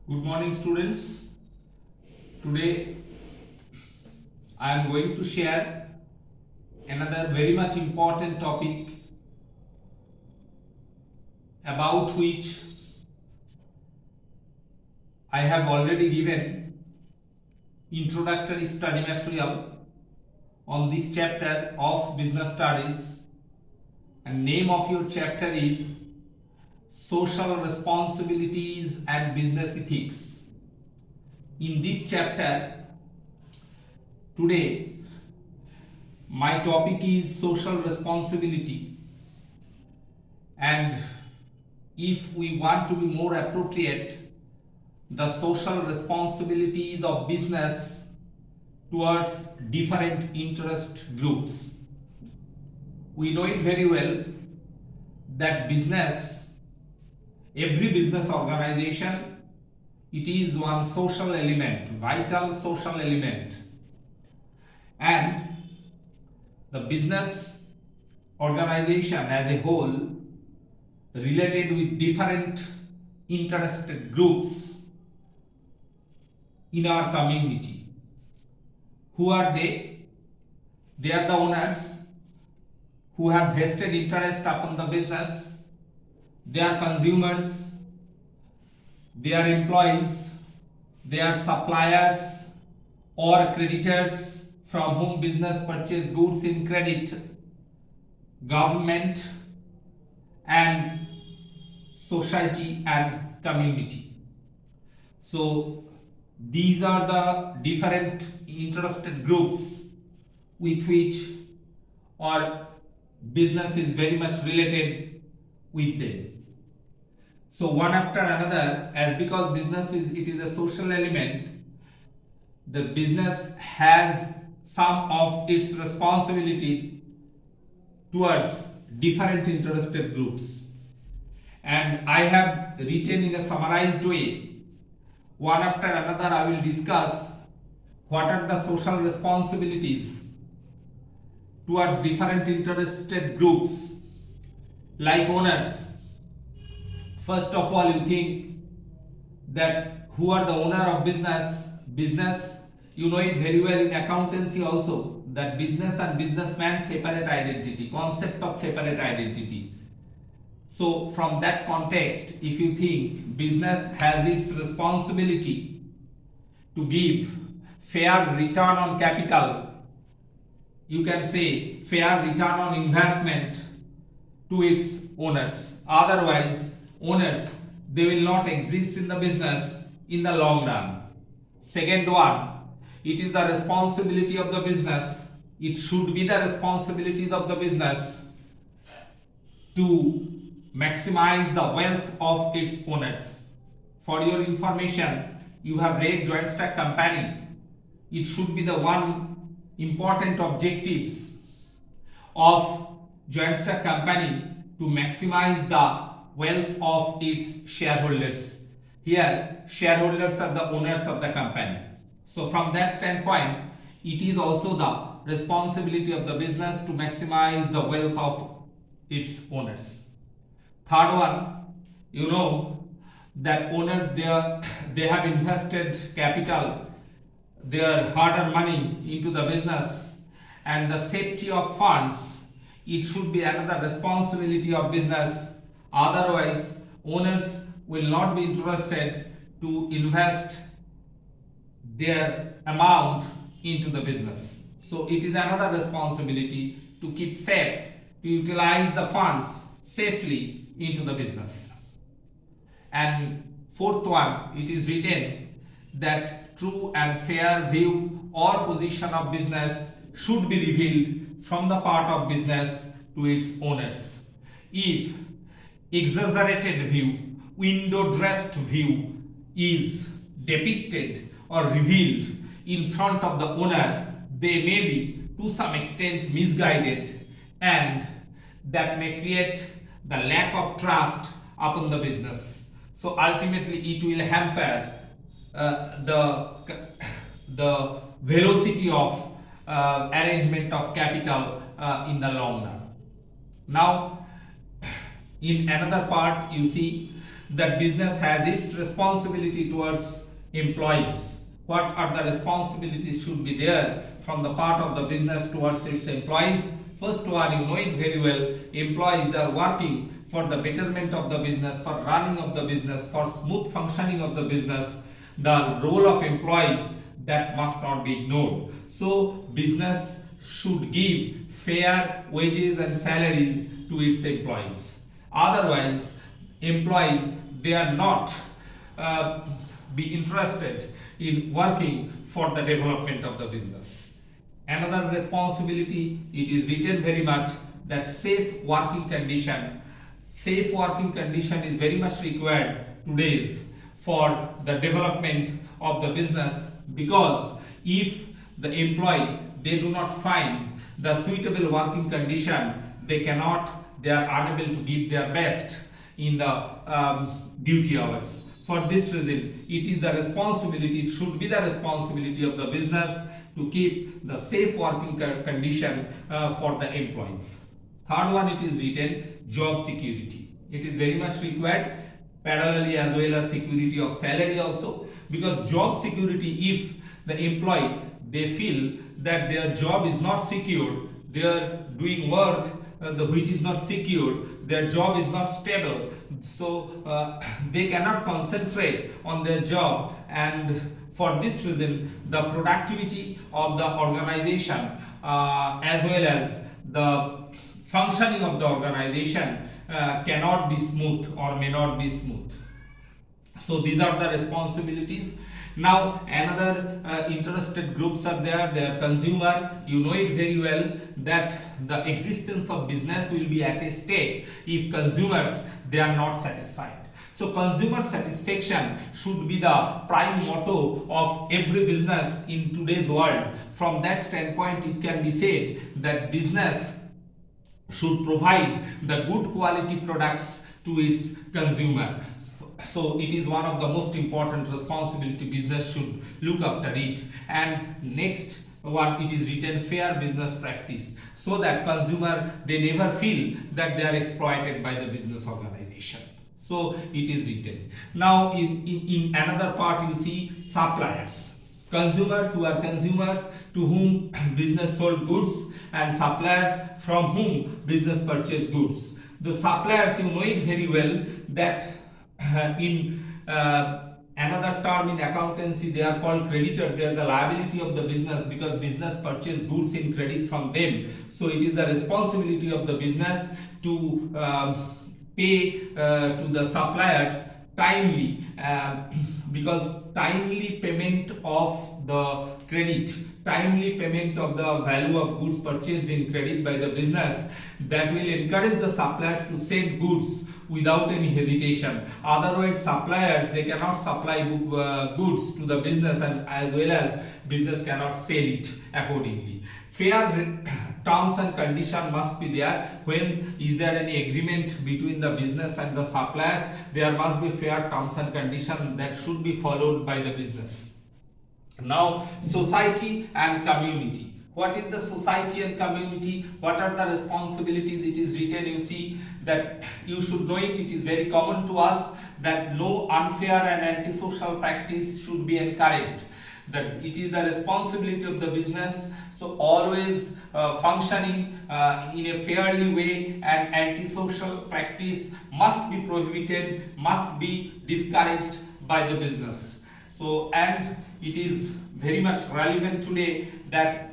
Good morning, students. Today I am going to share another very much important topic about which I have already given introductory study material on this chapter of business studies, and name of your chapter is social responsibilities and business ethics. In this chapter today my topic is social responsibility, and if we want to be more appropriate, the social responsibilities of business towards different interest groups. We know it very well that every business organization, it is one social element, vital social element, and the business organization as a whole related with different interested groups in our community. Who are they? They are the owners who have vested interest upon the business. They are consumers, they are employees, they are suppliers or creditors from whom business purchase goods in credit, government, and society and community. So these are the different interested groups with which our business is very much related with them. So one after another, as because business is a social element, the business has some of its responsibility towards different interested groups, and I have written in a summarized way. One after another I will discuss what are the social responsibilities towards different interested groups like owners. First of all, you think that who are the owner of business, you know it very well in accountancy also, that business and businessman separate identity, concept of separate identity. So from that context, if you think business has its responsibility to give fair return on capital, you can say fair return on investment to its owners. Otherwise, owners, they will not exist in the business in the long run. Second one, it is the responsibility of the business, it should be the responsibilities of the business to maximize the wealth of its owners. For your information, you have read joint stock company. It should be the one important objectives of joint stock company to maximize the wealth of its shareholders. Here, shareholders are the owners of the company. So from that standpoint, it is also the responsibility of the business to maximize the wealth of its owners. Third one, you know that owners, they have invested capital, their hard-earned money into the business, and the safety of funds, it should be another responsibility of business. Otherwise, owners will not be interested to invest their amount into the business. So it is another responsibility to keep safe, to utilize the funds safely into the business. And fourth one, it is written that true and fair view or position of business should be revealed from the part of business to its owners. If exaggerated view, window dressed view is depicted or revealed in front of the owner, they may be to some extent misguided, and that may create the lack of trust upon the business. So ultimately it will hamper the velocity of arrangement of capital in the long run. Now, in another part, you see that business has its responsibility towards employees. What are the responsibilities should be there from the part of the business towards its employees? First one, you know it very well, employees, they are working for the betterment of the business, for running of the business, for smooth functioning of the business. The role of employees, that must not be ignored. So business should give fair wages and salaries to its employees. Otherwise, employees, they are not be interested in working for the development of the business. Another responsibility, it is written very much that safe working condition. Safe working condition is very much required today's for the development of the business, because if the employee, they do not find the suitable working condition, they are unable to give their best in the duty hours. For this reason, it is the responsibility, it should be the responsibility of the business to keep the safe working condition for the employees. Third one, it is written job security. It is very much required parallelly, as well as security of salary also, because job security, if the employee, they feel that their job is not secured, they are doing work which is not secured, their job is not stable, so they cannot concentrate on their job, and for this reason the productivity of the organization as well as the functioning of the organization cannot be smooth or may not be smooth. So these are the responsibilities. Now another interested groups are there. They are consumer. You know it very well that the existence of business will be at a stake if consumers, they are not satisfied. So consumer satisfaction should be the prime motto of every business in today's world. From that standpoint, it can be said that business should provide the good quality products to its consumer. So it is one of the most important responsibility business should look after it. And next one, it is written fair business practice, so that consumer, they never feel that they are exploited by the business organization. So it is written. Now in another part, you see suppliers, consumers who are consumers to whom business sold goods, and suppliers from whom business purchased goods. The suppliers, you know it very well that in another term in accountancy, they are called creditor. They are the liability of the business, because business purchased goods in credit from them. So it is the responsibility of the business to pay to the suppliers timely, because timely payment of the credit, timely payment of the value of goods purchased in credit by the business, that will encourage the suppliers to send goods without any hesitation. Otherwise, suppliers, they cannot supply goods to the business, and as well as business cannot sell it accordingly. Fair terms and condition must be there. When is there any agreement between the business and the suppliers, there must be fair terms and condition that should be followed by the business. Now society and community. What is the society and community? What are the responsibilities? It is written, you see that you should know it. It is very common to us that no unfair and antisocial practice should be encouraged. That it is the responsibility of the business, so always functioning in a fairly way, and antisocial practice must be prohibited, must be discouraged by the business. So, and it is very much relevant today that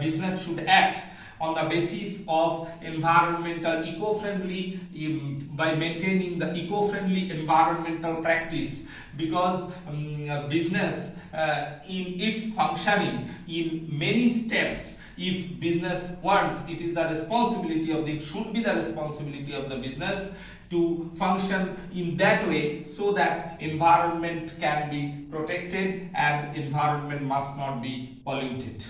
business should act on the basis of environmental eco-friendly, by maintaining the eco-friendly environmental practice, because business in its functioning in many steps, if business wants, it is the responsibility of it should be the responsibility of the business to function in that way, so that environment can be protected and environment must not be polluted.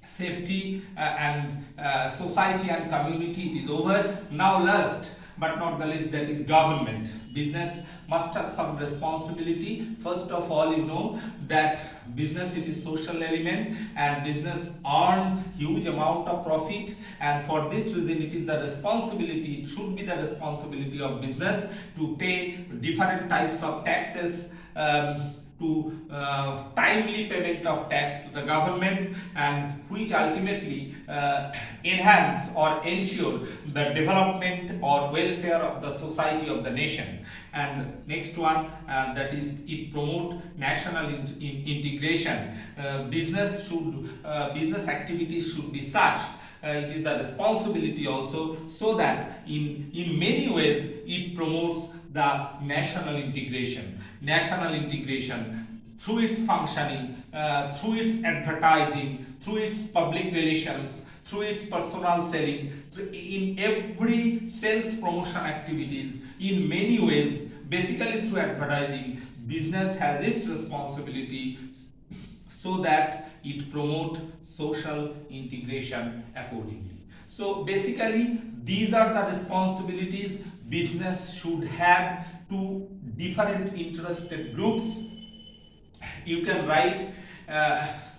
Safety and society and community, it is over. Now last but not the least, that is government. Business must have some responsibility. First of all, you know that business, it is social element, and business earn huge amount of profit, and for this reason it is the responsibility, it should be the responsibility of business to pay different types of taxes, to timely payment of tax to the government, and which ultimately enhance or ensure the development or welfare of the society of the nation. And next one, that is, it promote national integration. Business activities should be such, it is the responsibility also, so that in many ways it promotes the national integration through its functioning, through its advertising, through its public relations, through its personal selling, in every sales promotion activities, in many ways, basically through advertising. Business has its responsibility so that it promote social integration accordingly. So basically, these are the responsibilities business should have to different interested groups. You can write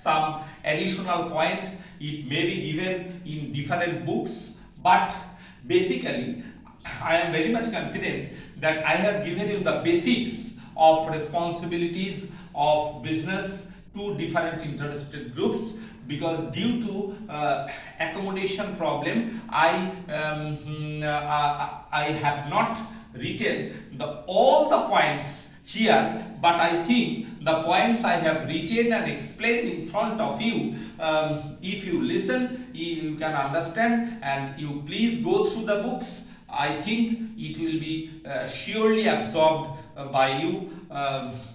some additional point, it may be given in different books, but basically I am very much confident that I have given you the basics of responsibilities of business to different interested groups, because due to accommodation problem, I have not written all the points here, but I think the points I have written and explained in front of you, if you listen, you can understand, and you please go through the books. I think it will be surely absorbed by you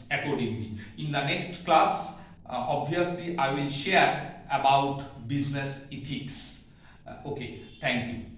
accordingly. In the next class, obviously I will share about business ethics. Okay, thank you.